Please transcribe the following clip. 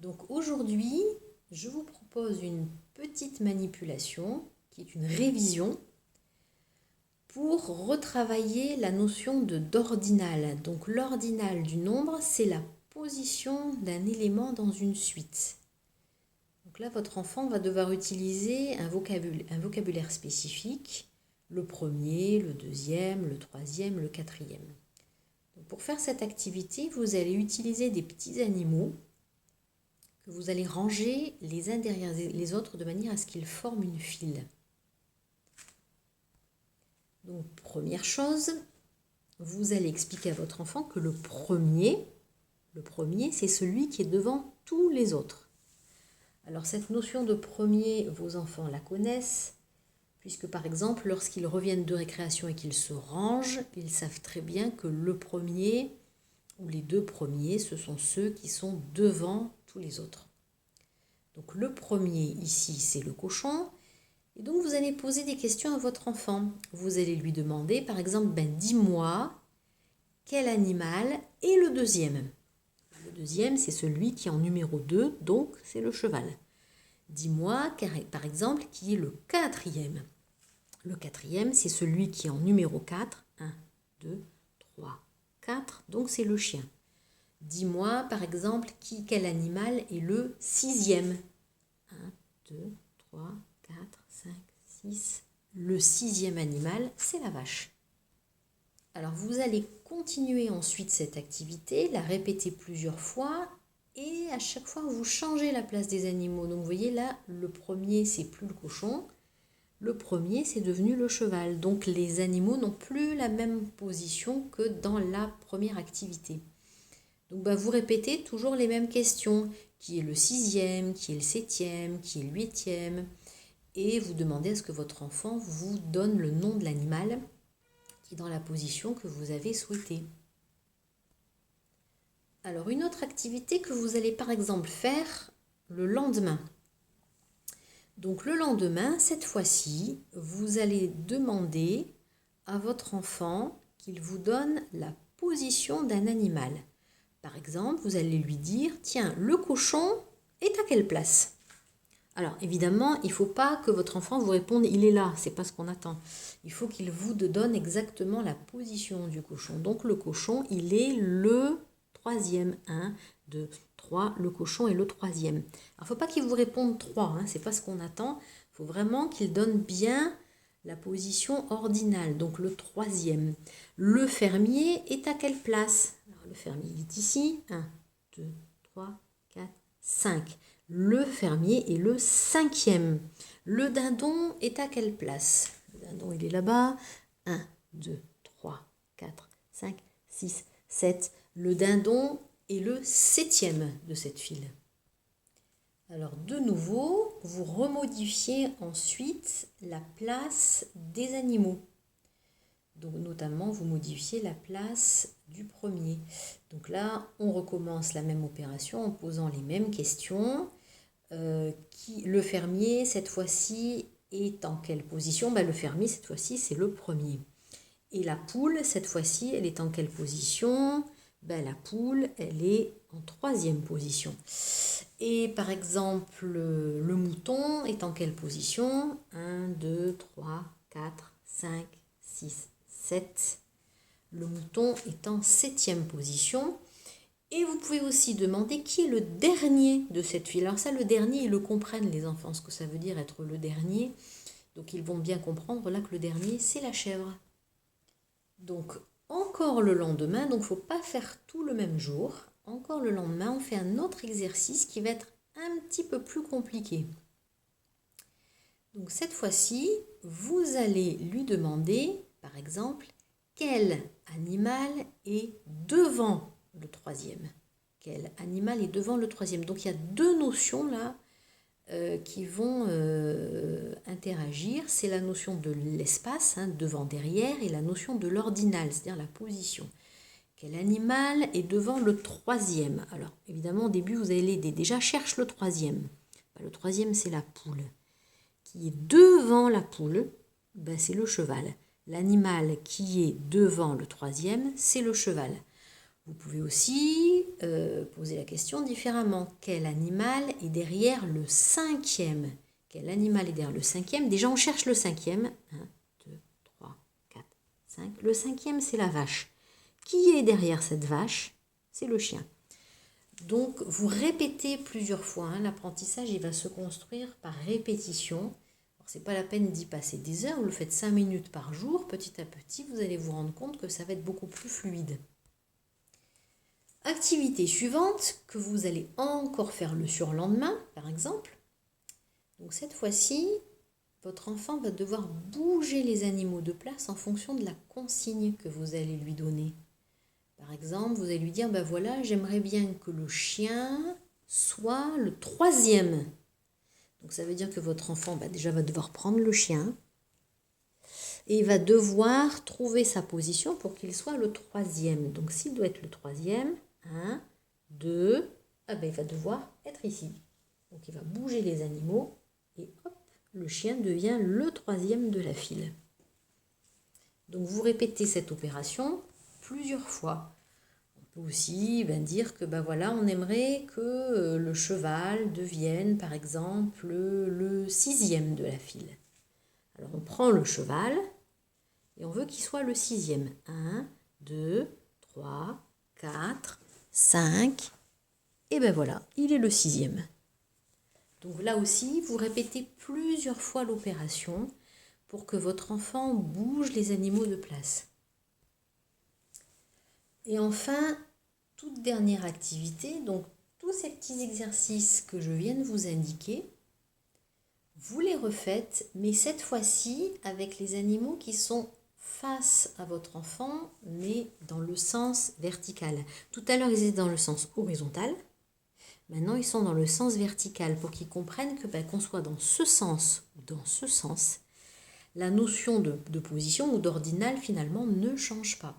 Donc aujourd'hui, je vous propose une petite manipulation qui est une révision pour retravailler la notion d'ordinal. Donc l'ordinal du nombre, c'est la position d'un élément dans une suite. Donc là, votre enfant va devoir utiliser un vocabulaire spécifique, le premier, le deuxième, le troisième, le quatrième. Donc pour faire cette activité, vous allez utiliser des petits animaux que vous allez ranger les uns derrière les autres de manière à ce qu'ils forment une file. Donc première chose, vous allez expliquer à votre enfant que le premier c'est celui qui est devant tous les autres. Alors cette notion de premier, vos enfants la connaissent, puisque par exemple, lorsqu'ils reviennent de récréation et qu'ils se rangent, ils savent très bien que le premier ou les deux premiers, ce sont ceux qui sont devant tous les autres. Donc le premier ici, c'est le cochon. Et donc vous allez poser des questions à votre enfant. Vous allez lui demander, par exemple, dis-moi quel animal est le deuxième. Le deuxième, c'est celui qui est en numéro 2, donc c'est le cheval. Dis-moi, par exemple, qui est le quatrième. Le quatrième, c'est celui qui est en numéro 4. 1, 2, 3, 4, donc c'est le chien. Dis-moi, par exemple, quel animal est le sixième. 1, 2, 3, 4, 5, 6. Le sixième animal, c'est la vache. Alors, vous allez continuer ensuite cette activité, la répéter plusieurs fois et à chaque fois, vous changez la place des animaux. Donc, vous voyez là, le premier, c'est plus le cochon. Le premier, c'est devenu le cheval. Donc, les animaux n'ont plus la même position que dans la première activité. Donc, vous répétez toujours les mêmes questions. Qui est le sixième, qui est le septième, qui est le huitième. Et vous demandez à ce que votre enfant vous donne le nom de l'animal qui est dans la position que vous avez souhaitée. Alors, une autre activité que vous allez par exemple faire le lendemain. Donc, le lendemain, cette fois-ci, vous allez demander à votre enfant qu'il vous donne la position d'un animal. Par exemple, vous allez lui dire, tiens, le cochon est à quelle place ? Alors, évidemment, il ne faut pas que votre enfant vous réponde, il est là, c'est pas ce qu'on attend. Il faut qu'il vous donne exactement la position du cochon. Donc, le cochon, il est le troisième. 1, 2, 3, le cochon est le troisième. Alors, il ne faut pas qu'il vous réponde 3, c'est pas ce qu'on attend. Il faut vraiment qu'il donne bien la position ordinale, donc le troisième. Le fermier est à quelle place ? Alors, le fermier est ici. 1, 2, 3, 4, 5. Le fermier est le cinquième. Le dindon est à quelle place ? Le dindon, il est là-bas. 1, 2, 3, 4, 5, 6, 7. Le dindon est le septième de cette file. Alors, de nouveau, vous remodifiez ensuite la place des animaux. Donc, notamment, vous modifiez la place du premier. Donc là, on recommence la même opération en posant les mêmes questions. Le fermier, cette fois-ci, est en quelle position ? Le fermier, cette fois-ci, c'est le premier. Et la poule, cette fois-ci, elle est en quelle position ? La poule, elle est en troisième position. Et par exemple, le mouton est en quelle position ? 1, 2, 3, 4, 5, 6, 7. Le mouton est en septième position. Et vous pouvez aussi demander qui est le dernier de cette file. Alors ça, le dernier, ils le comprennent les enfants, ce que ça veut dire être le dernier. Donc ils vont bien comprendre là que le dernier, c'est la chèvre. Donc encore le lendemain, donc il ne faut pas faire tout le même jour. Encore le lendemain, on fait un autre exercice qui va être un petit peu plus compliqué. Donc cette fois-ci, vous allez lui demander, par exemple, quel animal est devant le troisième. Quel animal est devant le troisième. Donc il y a deux notions là qui vont interagir. C'est la notion de l'espace, devant, derrière, et la notion de l'ordinal, c'est-à-dire la position. Quel animal est devant le troisième ? Alors évidemment au début vous allez l'aider. Déjà cherche le troisième. Le troisième c'est la poule. Qui est devant la poule, c'est le cheval. L'animal qui est devant le troisième, c'est le cheval. Vous pouvez aussi poser la question différemment. Quel animal est derrière le cinquième? Quel animal est derrière le cinquième? Déjà, on cherche le cinquième. 1, 2, 3, 4, 5. Le cinquième, c'est la vache. Qui est derrière cette vache? C'est le chien. Donc, vous répétez plusieurs fois. L'apprentissage, il va se construire par répétition. Ce n'est pas la peine d'y passer des heures. Vous le faites 5 minutes par jour. Petit à petit, vous allez vous rendre compte que ça va être beaucoup plus fluide. Activité suivante que vous allez encore faire le surlendemain, par exemple. Donc cette fois-ci, votre enfant va devoir bouger les animaux de place en fonction de la consigne que vous allez lui donner. Par exemple, vous allez lui dire, ben voilà, j'aimerais bien que le chien soit le troisième. Donc ça veut dire que votre enfant déjà va devoir prendre le chien et il va devoir trouver sa position pour qu'il soit le troisième. Donc s'il doit être le troisième, 1, 2, il va devoir être ici. Donc il va bouger les animaux et hop, le chien devient le troisième de la file. Donc vous répétez cette opération plusieurs fois. On peut aussi dire que voilà, on aimerait que le cheval devienne par exemple le sixième de la file. Alors on prend le cheval et on veut qu'il soit le sixième. 1, 2, 3, 4, 5, et voilà, il est le sixième. Donc là aussi, vous répétez plusieurs fois l'opération pour que votre enfant bouge les animaux de place. Et enfin, toute dernière activité, donc tous ces petits exercices que je viens de vous indiquer, vous les refaites, mais cette fois-ci avec les animaux qui sont face à votre enfant, mais dans le sens vertical. Tout à l'heure, ils étaient dans le sens horizontal. Maintenant, ils sont dans le sens vertical pour qu'ils comprennent que qu'on soit dans ce sens ou dans ce sens, la notion de position ou d'ordinal finalement ne change pas.